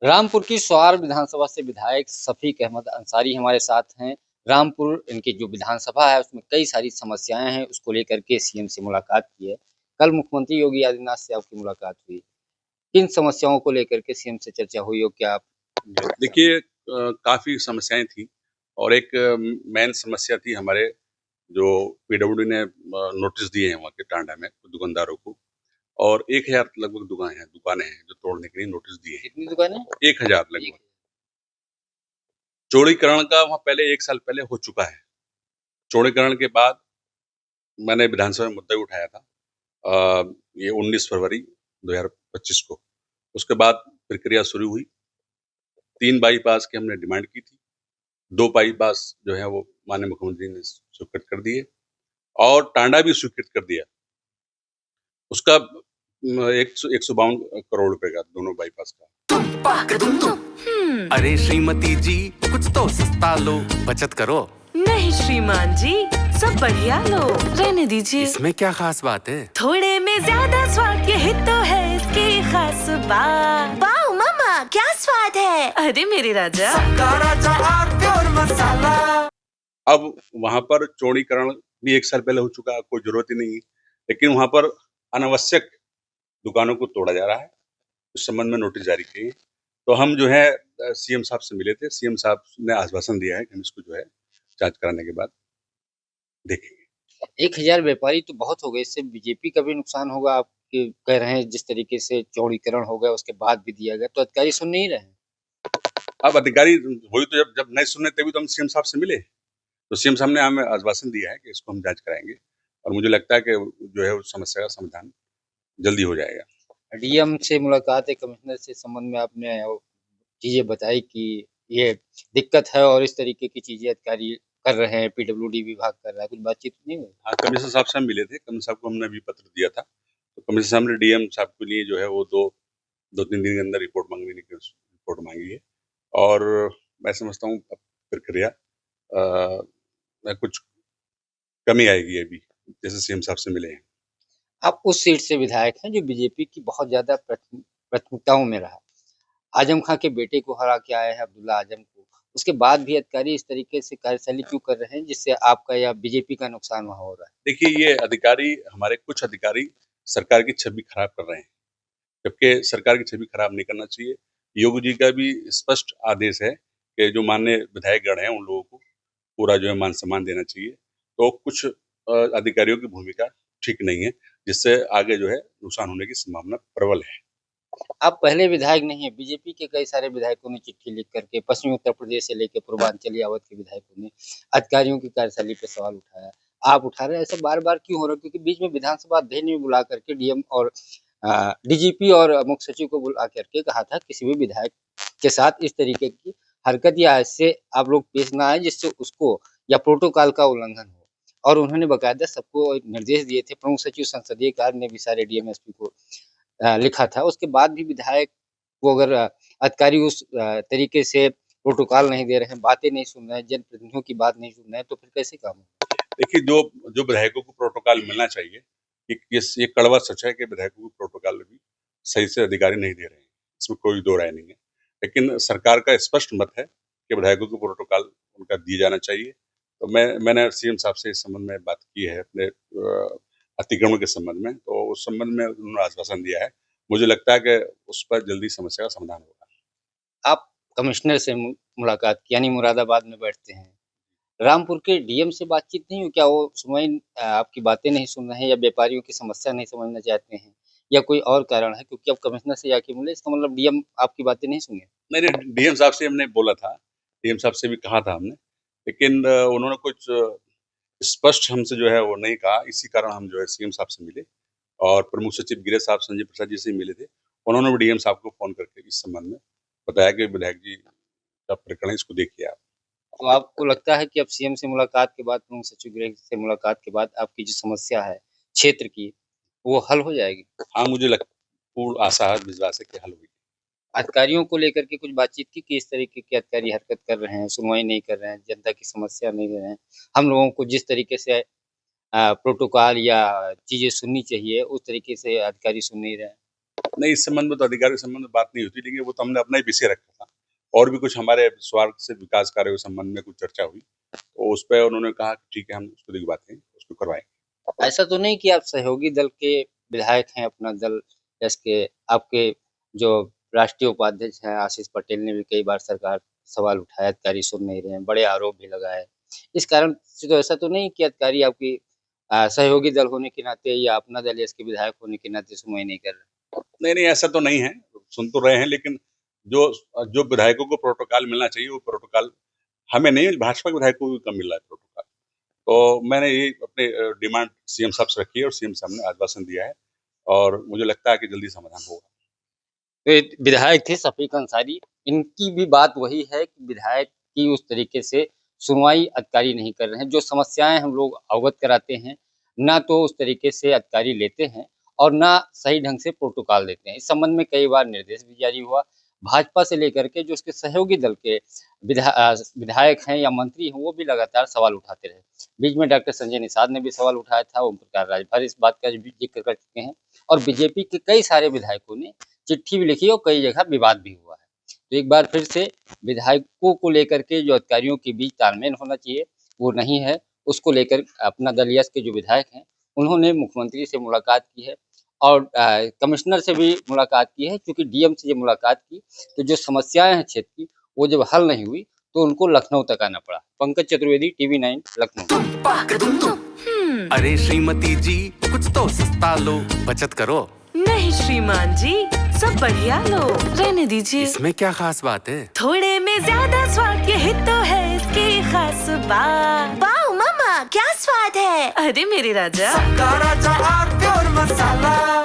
रामपुर की स्वार विधानसभा से विधायक शफीक अहमद अंसारी हमारे साथ हैं। रामपुर इनकी जो विधानसभा है उसमें कई सारी समस्याएं हैं, उसको लेकर के सीएम से मुलाकात की है। कल मुख्यमंत्री योगी आदित्यनाथ से आपकी मुलाकात हुई। किन समस्याओं को लेकर के सीएम से चर्चा हुई और क्या आप देखिए काफ़ी समस्याएँ थी और एक मेन समस्या थी हमारे जो पीडब्ल्यूडी ने नोटिस दिए हैं वहाँ के टांडा में दुकानदारों को और 1000 लगभग दुकानें हैं जो तोड़ने के लिए नोटिस दिए हैं। कितनी दुकानें? 1000 लगभग। चौड़ीकरण का वहाँ पहले 1 साल पहले हो चुका है। चौड़ीकरण के बाद मैंने विधानसभा में मुद्दा उठाया था ये 19 फरवरी 2025 को। उसके बाद प्रक्रिया शुरू हुई। 3 बाईपास की हमने डिमांड की थी। 2 बाईपास जो है वो माननीय मुख्यमंत्री ने स्वीकृत कर दिए और टांडा भी स्वीकृत कर दिया। उसका 152 करोड़ रुपए का दोनों बाईपास का। अरे श्रीमती जी कुछ तो सस्ता लो, बचत करो। नहीं श्रीमान जी, सब बढ़िया लो, रहने दीजिए। इसमें क्या खास बात है? थोड़े में ज्यादा स्वाद, यही तो है इसकी खास बात। वाओ मामा, क्या स्वाद है। अरे मेरे राजा, मसाला। अब वहां पर चौड़ीकरण भी 1 साल पहले हो चुका है, कोई जरूरत ही नहीं है, लेकिन वहां पर अनावश्यक दुकानों को तोड़ा जा रहा है। इस संबंध में नोटिस जारी किए। तो हम जो है सीएम साहब से मिले थे। सीएम साहब ने आश्वासन दिया है कि हम इसको जो है जांच कराने के बाद देखेंगे। 1000 व्यापारी तो बहुत हो गए, इससे बीजेपी का भी नुकसान होगा। आप कह रहे हैं जिस तरीके से चौड़ीकरण हो गया उसके बाद भी दिया गया, तो अधिकारी सुन नहीं रहे हैं। अब अधिकारी वही तो जब नहीं सुनने तभी तो हम सीएम साहब से मिले। तो सीएम साहब ने हमें आश्वासन दिया है कि इसको हम जांच कराएंगे और मुझे लगता है कि जो है उस समस्या का समाधान जल्दी हो जाएगा। डीएम से मुलाकात है, कमिश्नर से संबंध में आपने चीजें बताई कि ये दिक्कत है और इस तरीके की चीजें अधिकारी कर रहे हैं, पीडब्ल्यूडी विभाग कर रहा है, कुछ बातचीत नहीं हुई? हाँ, कमिश्नर साहब से हम मिले थे। कमिश्नर साहब को हमने भी पत्र दिया था। तो कमिश्नर साहब ने डीएम साहब के लिए जो है वो 2-3 दिन के अंदर रिपोर्ट मांगी है और मैं समझता हूँ प्रक्रिया में कुछ कमी आएगी अभी, जैसे सीएम साहब से मिले हैं। आप उस सीट से विधायक हैं जो बीजेपी की बहुत ज्यादा प्राथमिकताओं में रहा। आजम खां के बेटे को हरा के आए हैं अब्दुल्ला आजम को, उसके बाद भी अधिकारी इस तरीके से कार्यशैली क्यों कर रहे हैं जिससे आपका या बीजेपी का नुकसान वहां हो रहा है? देखिए ये अधिकारी हमारे कुछ अधिकारी सरकार की छवि खराब कर रहे हैं, जबकि सरकार की छवि खराब नहीं करना चाहिए। योगी जी का भी स्पष्ट आदेश है कि जो माननीय विधायकगण हैं उन लोगों को पूरा जो है मान सम्मान देना चाहिए। तो कुछ अधिकारियों की भूमिका ठीक नहीं है, जिससे आगे जो है नुकसान होने की संभावना प्रबल है। आप पहले विधायक नहीं है, बीजेपी के कई सारे विधायकों ने चिट्ठी लिख करके पश्चिमी उत्तर प्रदेश से लेकर पूर्वांचल यावत के विधायकों ने अधिकारियों की कार्यशैली पे सवाल उठाया। आप उठा रहे हैं, ऐसा बार बार क्यों हो रहा है? क्योंकि बीच में विधानसभा अध्यक्ष ने बुला करके डीएम और डीजीपी और मुख्य सचिव को बुला करके कहा था किसी भी विधायक के साथ इस तरीके की हरकत या ऐसे आप लोग पेश ना आए जिससे उसको या प्रोटोकॉल का उल्लंघन हो। और उन्होंने बकायदा सबको निर्देश दिए थे। प्रमुख सचिव संसदीय कार्य ने भी सारे डीएम एसपी को लिखा था। उसके बाद भी विधायक को अगर अधिकारी उस तरीके से प्रोटोकॉल नहीं दे रहे हैं, बातें नहीं सुन रहे हैं, जनप्रतिनिधियों की बात नहीं सुन रहे हैं, तो फिर कैसे काम होगा? देखिए जो विधायकों को प्रोटोकॉल मिलना चाहिए, ये कड़वा सच है कि विधायकों को प्रोटोकॉल भी सही से अधिकारी नहीं दे रहे हैं, इसमें कोई दो राय नहीं है। लेकिन सरकार का स्पष्ट मत है कि विधायकों को प्रोटोकॉल उनका दिया जाना चाहिए। तो मैंने सीएम साहब से इस संबंध में बात की है अपने अतिक्रमण के संबंध में, तो उस संबंध में उन्होंने आश्वासन दिया है। मुझे लगता है कि उस पर जल्दी समस्या का समाधान होगा। आप कमिश्नर से मुलाकात की, यानी मुरादाबाद में बैठते हैं। रामपुर के डीएम से बातचीत नहीं हुई? क्या वो आपकी बातें नहीं सुन रहे हैं या व्यापारियों की समस्या नहीं समझना चाहते हैं या कोई और कारण है? क्योंकि अब कमिश्नर से जाके मिले, इसका मतलब डीएम आपकी बातें नहीं सुने। नहीं, डीएम साहब से हमने बोला था, डीएम साहब से भी कहा था हमने, लेकिन उन्होंने कुछ स्पष्ट हमसे जो है वो नहीं कहा। इसी कारण हम जो है सीएम साहब से मिले और प्रमुख सचिव गिरीश साहब संजय प्रसाद जी से मिले थे। उन्होंने भी डीएम साहब को फोन करके इस संबंध में बताया कि विधायक जी का प्रकरण है, इसको देखिए आप। तो आपको लगता है कि अब सीएम से मुलाकात के बाद, प्रमुख सचिव गृह से मुलाकात के बाद आपकी जो समस्या है क्षेत्र की, वो हल हो जाएगी? हाँ, पूर्ण आशा है, विश्वास है कि हल होगी। अधिकारियों को लेकर के कुछ बातचीत की कि इस तरीके के अधिकारी हरकत कर रहे हैं, सुनवाई नहीं कर रहे हैं, जनता की समस्या नहीं ले रहे हैं। हम लोगों को जिस तरीके से प्रोटोकॉल या चीज़ें सुननी चाहिए, उस तरीके से अधिकारी सुन नहीं रहे हैं। नहीं, इस संबंध में तो अधिकारी के संबंध में बात नहीं होती, लेकिन वो तो हमने अपना ही विषय रखा था और भी कुछ हमारे स्वार्थ से विकास कार्यों के संबंध में कुछ चर्चा हुई, तो उस पर उन्होंने कहा कि ठीक है, हम उसको दिखवाते हैं, उसको करवाएंगे। ऐसा तो नहीं कि आप सहयोगी दल के विधायक हैं, अपना दल इसके आपके जो राष्ट्रीय उपाध्यक्ष हैं आशीष पटेल ने भी कई बार सरकार सवाल उठाया, अधिकारी सुन नहीं रहे हैं, बड़े आरोप भी लगाए। इस कारण से तो ऐसा तो नहीं कि अधिकारी आपकी सहयोगी दल होने के नाते या अपना दल या इसके विधायक होने के नाते सुनवाई नहीं कर रहे? नहीं, ऐसा तो नहीं है, सुन तो रहे हैं, लेकिन जो जो विधायकों को प्रोटोकॉल मिलना चाहिए वो प्रोटोकॉल हमें नहीं, भाजपा के विधायकों को कम मिल रहा है प्रोटोकॉल। तो मैंने ये अपने डिमांड सीएम साहब से रखी है और सीएम साहब ने आश्वासन दिया है और मुझे लगता है कि जल्दी समाधान होगा। तो ये विधायक थे शफीक अंसारी, इनकी भी बात वही है कि विधायक की उस तरीके से सुनवाई अधिकारी नहीं कर रहे हैं। जो समस्याएं हम लोग अवगत कराते हैं, ना तो उस तरीके से अधिकारी लेते हैं और ना सही ढंग से प्रोटोकॉल देते हैं। इस संबंध में कई बार निर्देश भी जारी हुआ। भाजपा से लेकर के जो उसके सहयोगी दल के विधायक हैं या मंत्री हैं, वो भी लगातार सवाल उठाते रहे। बीच में डॉक्टर संजय निषाद ने भी सवाल उठाया था, ओम प्रकाश राजभर इस बात का भी जिक्र कर चुके हैं और बीजेपी के कई सारे विधायकों ने चिट्ठी भी लिखी और कई जगह विवाद भी हुआ है। तो एक बार फिर से विधायकों को लेकर के जो अधिकारियों के बीच तालमेल होना चाहिए वो नहीं है, उसको लेकर अपना दल यस के जो विधायक हैं उन्होंने मुख्यमंत्री से मुलाकात की है और कमिश्नर से भी मुलाकात की है। क्योंकि डीएम से जब मुलाकात की तो जो समस्याएं हैं क्षेत्र की वो जब हल नहीं हुई तो उनको लखनऊ तक आना पड़ा। पंकज चतुर्वेदी, टीवी9 लखनऊ। अरे श्रीमती जी कुछ तो सस्ता लो, बचत करो। नहीं श्रीमान जी, सब बढ़िया लो, रहने दीजिए। इसमें क्या खास बात है? थोड़े में ज्यादा स्वाद, यही तो है इसकी खास बात। वाओ मामा, क्या स्वाद है। अरे मेरे राजा, राजा मसाला।